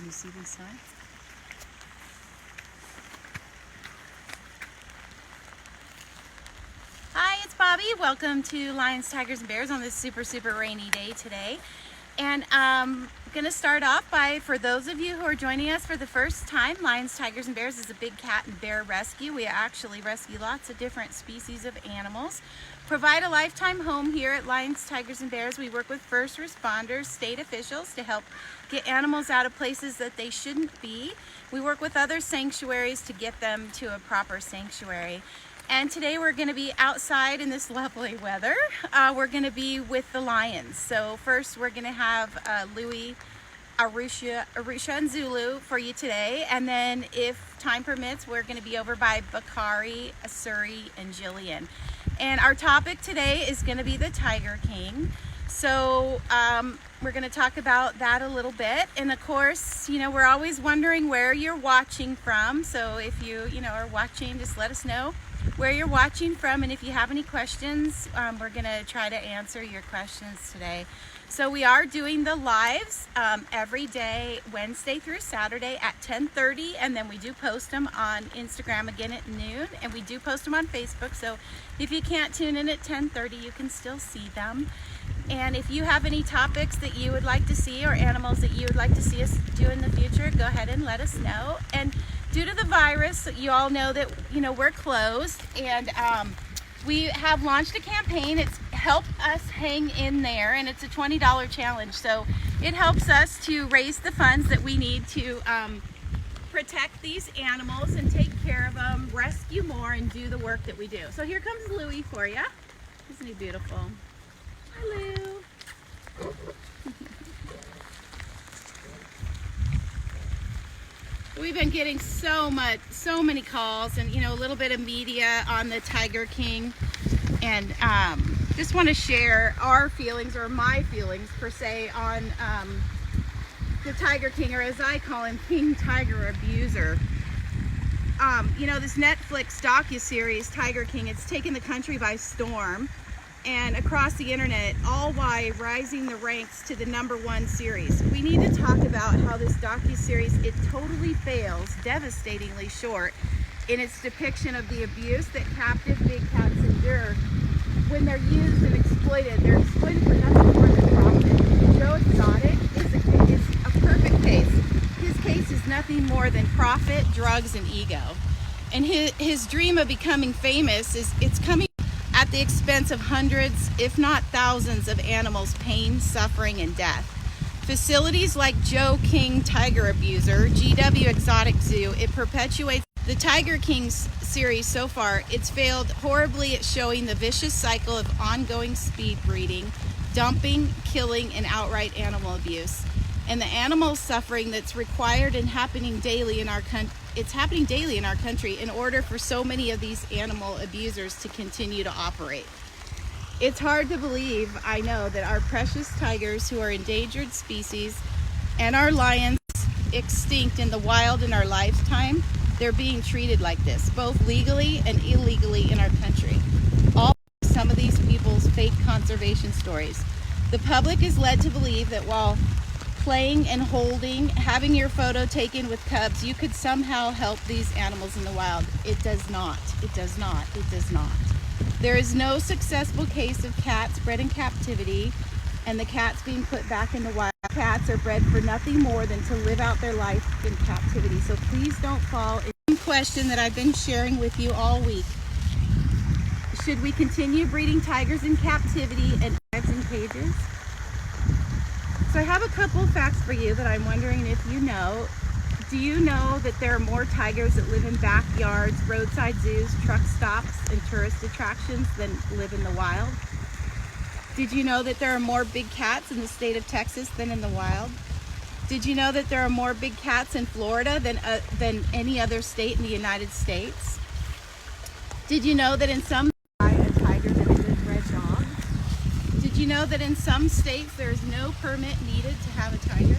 you see this sign? Hi, it's Bobby. Welcome to Lions, Tigers, and Bears on this super rainy day today. And I'm going to start off by, for those of you who are joining us for the first time, Lions, Tigers, and Bears is a big cat and bear rescue. We actually rescue lots of different species of animals. Provide a lifetime home here at Lions, Tigers, and Bears. We work with first responders, state officials to help get animals out of places that they shouldn't be. We work with other sanctuaries to get them to a proper sanctuary. And today we're going to be outside in this lovely weather. We're going to be with the lions. So first we're going to have Louie, Arusha, and Zulu for you today. And then if time permits, we're going to be over by Bakari, Asuri, and Jillian. And our topic today is going to be the Tiger King. So we're going to talk about that a little bit. And of course, you know, we're always wondering where you're watching from. So if you are watching, just let us know where you're watching from, and if you have any questions, we're going to try to answer your questions today. So we are doing the lives every day, Wednesday through Saturday at 10:30, and then we do post them on Instagram again at noon, and we do post them on Facebook. So if you can't tune in at 10:30, you can still see them. And if you have any topics that you would like to see or animals that you would like to see us do in the future, go ahead and let us know. And due to the virus, you all know that we're closed, and we have launched a campaign. It's Help Us Hang In There, and it's a $20 challenge. So it helps us to raise the funds that we need to protect these animals and take care of them, rescue more, and do the work that we do. So here comes Louie for you. Isn't he beautiful? Hi, Lou. We've been getting so many calls, and a little bit of media on the Tiger King, and just want to share our feelings, or my feelings per se, on the Tiger King, or as I call him, King Tiger Abuser. This Netflix docuseries, Tiger King, it's taken the country by storm and across the internet, all while rising the ranks to the #1 series. We need to talk about how this docuseries, it totally fails, devastatingly short, in its depiction of the abuse that captive big cats endure when they're used and exploited. They're exploited for nothing more than profit. Joe Exotic is a perfect case. His case is nothing more than profit, drugs, and ego. And his dream of becoming famous it's coming at the expense of hundreds, if not thousands, of animals' pain, suffering, and death. Facilities like Joe King Tiger Abuser, GW Exotic Zoo, it perpetuates the Tiger King series so far. It's failed horribly at showing the vicious cycle of ongoing speed breeding, dumping, killing, and outright animal abuse. And the animal suffering that's required and happening daily in our country. It's happening daily in our country in order for so many of these animal abusers to continue to operate. It's hard to believe, I know, that our precious tigers, who are endangered species, and our lions, extinct in the wild in our lifetime, they're being treated like this, both legally and illegally in our country. All some of these people's fake conservation stories. The public is led to believe that while playing and holding, having your photo taken with cubs, you could somehow help these animals in the wild. It does not. It does not. It does not. There is no successful case of cats bred in captivity and the cats being put back in the wild. Cats are bred for nothing more than to live out their life in captivity. So please don't fall into the question that I've been sharing with you all week. Should we continue breeding tigers in captivity and dogs in cages? So I have a couple facts for you that I'm wondering if you know. Do you know that there are more tigers that live in backyards, roadside zoos, truck stops, and tourist attractions than live in the wild? Did you know that there are more big cats in the state of Texas than in the wild? Did you know that there are more big cats in Florida than any other state in the United States? Did you know that in some a tiger than a good bred dog? Did you know that in some states there is no permit needed to have a tiger?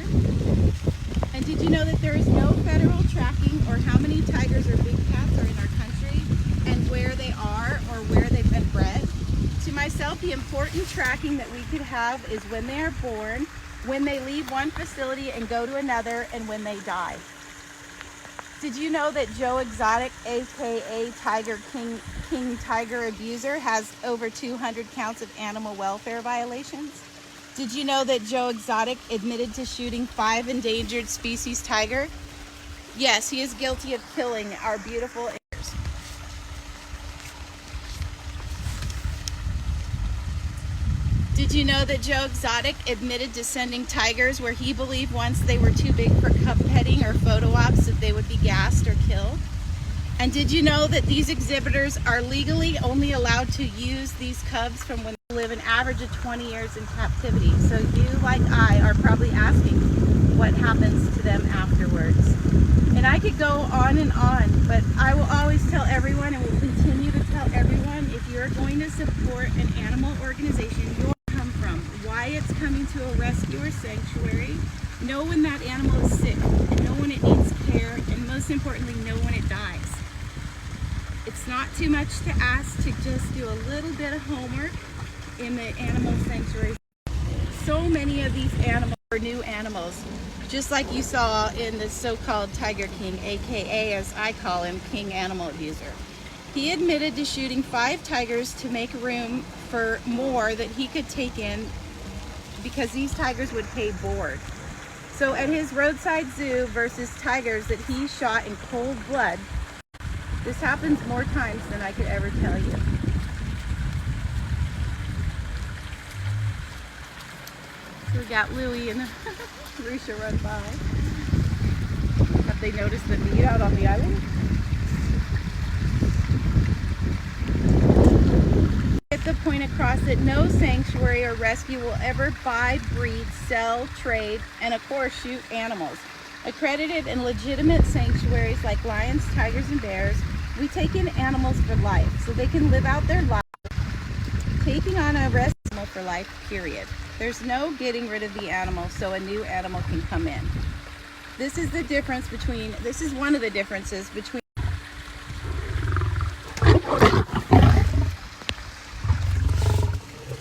And did you know that there is no federal tracking or how many tigers or big cats are in our country and where they are or where they've been bred? To myself, the important tracking that we could have is when they are born, when they leave one facility and go to another, and when they die. Did you know that Joe Exotic, aka Tiger King Tiger Abuser, has over 200 counts of animal welfare violations? Did you know that Joe Exotic admitted to shooting 5 endangered species tiger? Yes, he is guilty of killing our beautiful tigers. Did you know that Joe Exotic admitted to sending tigers where he believed once they were too big for cub petting or photo ops that they would be gassed or killed? And did you know that these exhibitors are legally only allowed to use these cubs from when they live an average of 20 years in captivity? So you, like I, are probably asking what happens to them afterwards. And I could go on and on, but I will always tell everyone and will continue to tell everyone, if you're going to support an animal organization, you'll come from why it's coming to a rescue or sanctuary, know when that animal is sick, and know when it needs care, and most importantly, know when it dies. It's not too much to ask to just do a little bit of homework in the animal sanctuary. So many of these animals are new animals, just like you saw in the so-called Tiger King, aka, as I call him, King Animal Abuser. He admitted to shooting 5 tigers to make room for more that he could take in because these tigers would pay board. So at his roadside zoo versus tigers that he shot in cold blood, this happens more times than I could ever tell you. So we got Louie and Arusha run by. Have they noticed the meat out on the island? Get the point across that no sanctuary or rescue will ever buy, breed, sell, trade, and of course shoot animals. Accredited and legitimate sanctuaries like lions, tigers, and bears, we take in animals for life so they can live out their life, taking on a rescue animal for life, period. There's no getting rid of the animal so a new animal can come in. This is the difference between, this is one of the differences between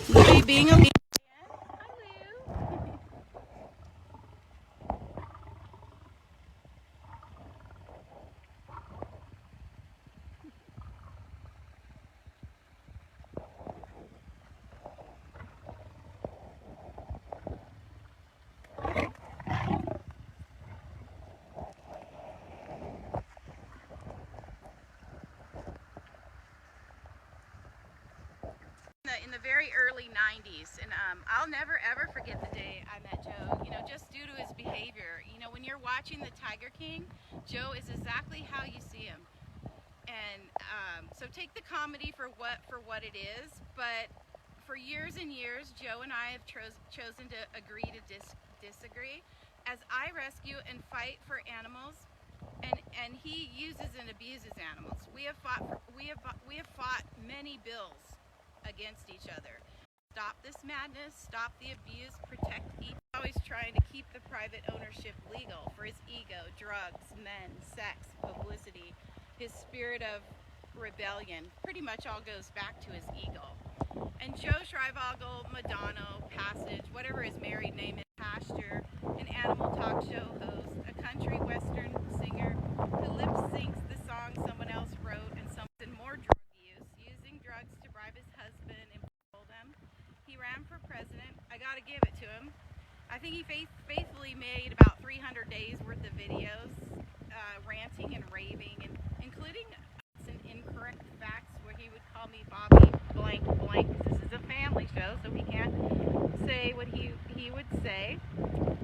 Louie being a in the very early 90s, and I'll never ever forget the day I met Joe, you know, just due to his behavior. You know, when you're watching the Tiger King, Joe is exactly how you see him. And so take the comedy for what it is, but for years and years, Joe and I have chosen to agree to disagree as I rescue and fight for animals, and he uses and abuses animals. We have fought many bills against each other. Stop this madness, stop the abuse, protect each. Always trying to keep the private ownership legal for his ego, drugs, men, sex, publicity, his spirit of rebellion. Pretty much all goes back to his ego. And Joe Schreivagle, Madonna, Passage, whatever his married name is, Pasture, an animal talk show host, a country western singer who lip syncs the song someone else wrote, and more drug use, using drugs to bribe his husband and control them. He ran for president. I gotta give it to him. I think he faithfully made about 300 days worth of videos, ranting and raving, and including some incorrect facts where he would call me Bobby blank blank. This is a family show, so he can't say what he would say.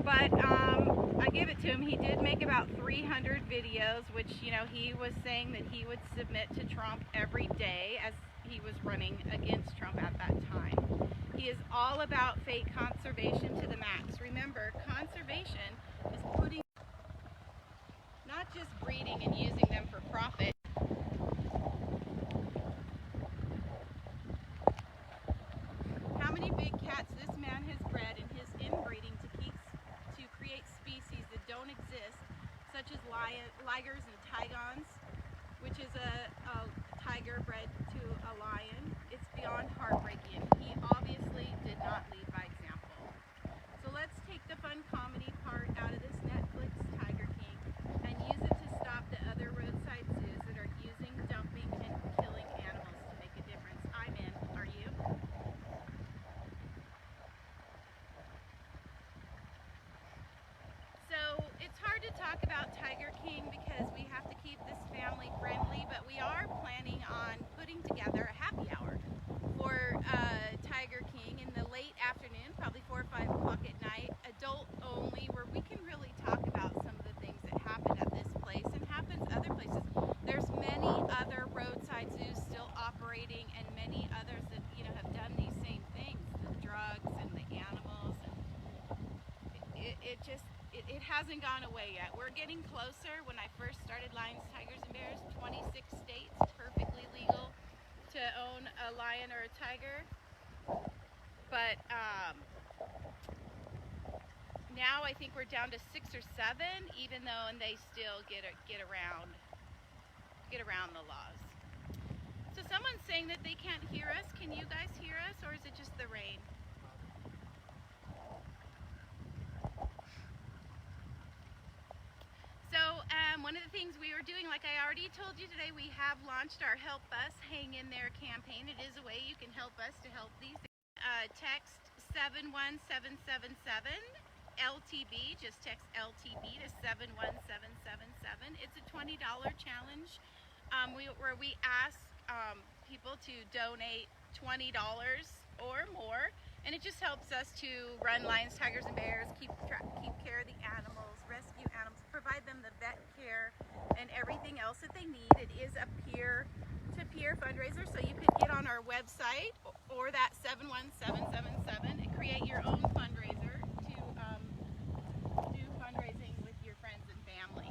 But I give it to him. He did make about 300 videos, which, you know, he was saying that he would submit to Trump every day as he was running against Trump at that time. He is all about fake conservation to the max. Remember, conservation is putting, not just breeding and using them for profit. How many big cats this man has bred in his inbreeding to create species that don't exist, such as ligers and tigons, which is a tiger bred to a lion. It's beyond heartbreaking. He obviously did not lead by example. So let's take the it hasn't gone away yet. We're getting closer. When I first started lions, tigers, and bears, 26 states, perfectly legal to own a lion or a tiger. But now I think we're down to 6 or 7, even though, and they still get around the laws. So someone's saying that they can't hear us. Can you guys hear us, or is it just the rain? So one of the things we were doing, like I already told you today, we have launched our Help Us Hang In There campaign. It is a way you can help us to help these. Text 71777 LTB, just text LTB to 71777. It's a $20 challenge where we ask people to donate $20 or more, and it just helps us to run lions, tigers, and bears, keep care of the animals, rescue animals, provide them the vet care and everything else that they need. It is a peer-to-peer fundraiser, so you could get on our website or that 71777 and create your own fundraiser to do fundraising with your friends and family.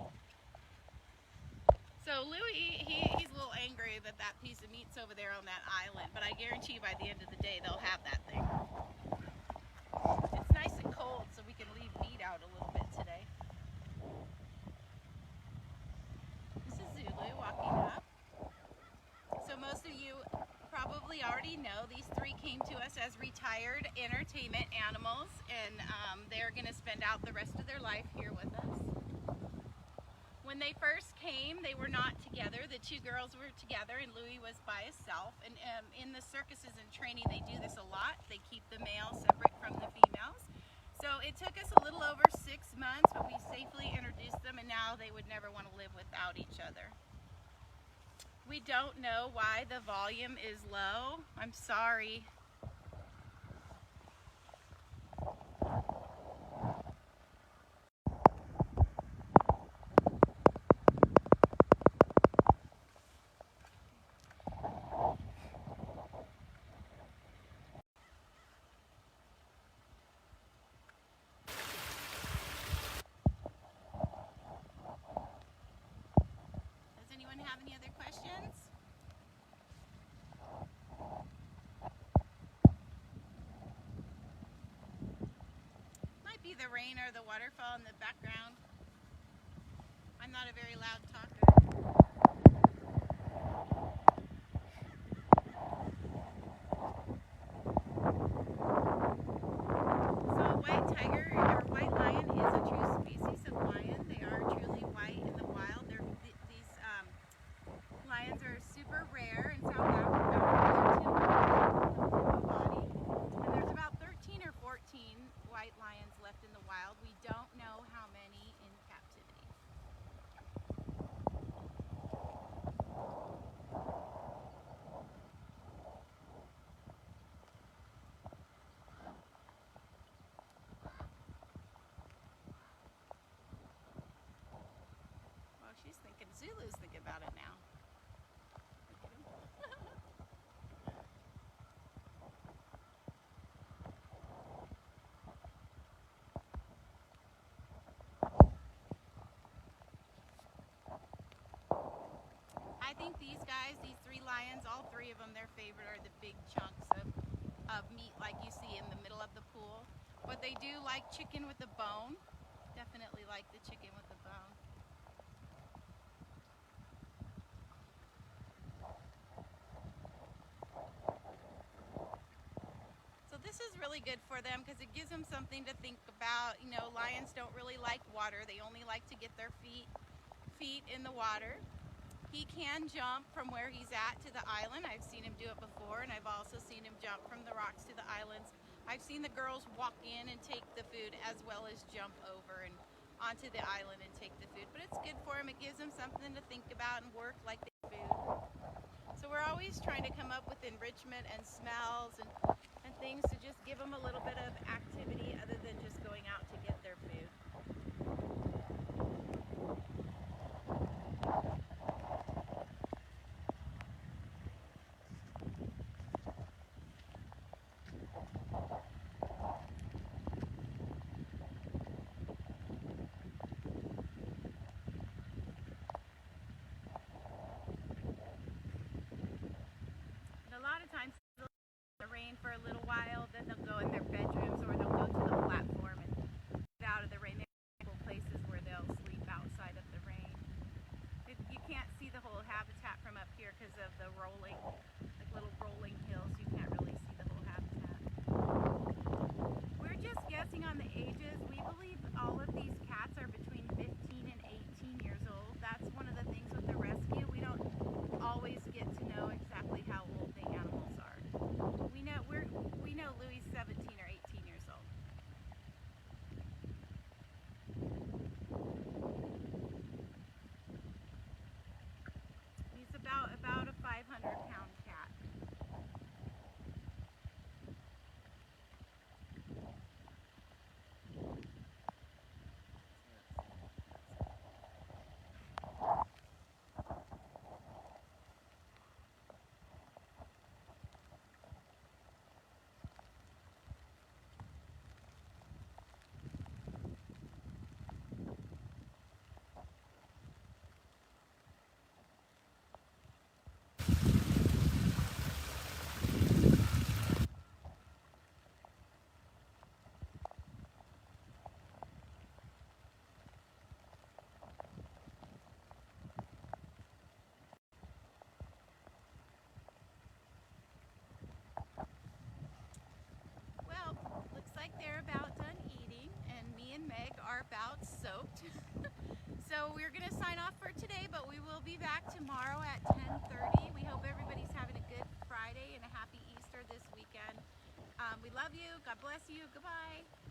So Louie, he's a little angry that that piece of meat's over there on that island, but I guarantee you by the end of the day they'll have that thing. It's nice and cold, so we can leave meat out a little bit today. This is Zulu walking up. So most of you probably already know these 3 came to us as retired entertainment animals, and they're going to spend out the rest of their life here with us. When they first came, they were not together. The 2 girls were together and Louie was by himself. And in the circuses and training, they do this a lot. They keep the males separate from the females. So it took us a little over 6 months, but we safely introduced them, and now they would never want to live without each other. We don't know why the volume is low. I'm sorry. Have any other questions? Might be the rain or the waterfall in the background. I'm not a very loud talker. So a white tiger or white lion is a true species of lion. They are truly white in the wild. Lions are super rare in South Africa. Body. And there's about 13 or 14 white lions left in the wild. We don't know how many in captivity. Well, she's thinking, Zulu's thinking about it now. I think these guys, these 3 lions, all 3 of them, their favorite are the big chunks of meat like you see in the middle of the pool. But they do like chicken with the bone. Definitely like the chicken with the bone. So this is really good for them because it gives them something to think about. You know, lions don't really like water. They only like to get their feet in the water. He can jump from where he's at to the island. I've seen him do it before, and I've also seen him jump from the rocks to the islands. I've seen the girls walk in and take the food as well as jump over and onto the island and take the food. But it's good for him. It gives him something to think about and work like the food. So we're always trying to come up with enrichment and smells and things to just give them a little bit of activity other than just going out to get their food. going to sign off for today, but we will be back tomorrow at 10:30. We hope everybody's having a good Friday and a happy Easter this weekend. We love you. God bless you. Goodbye.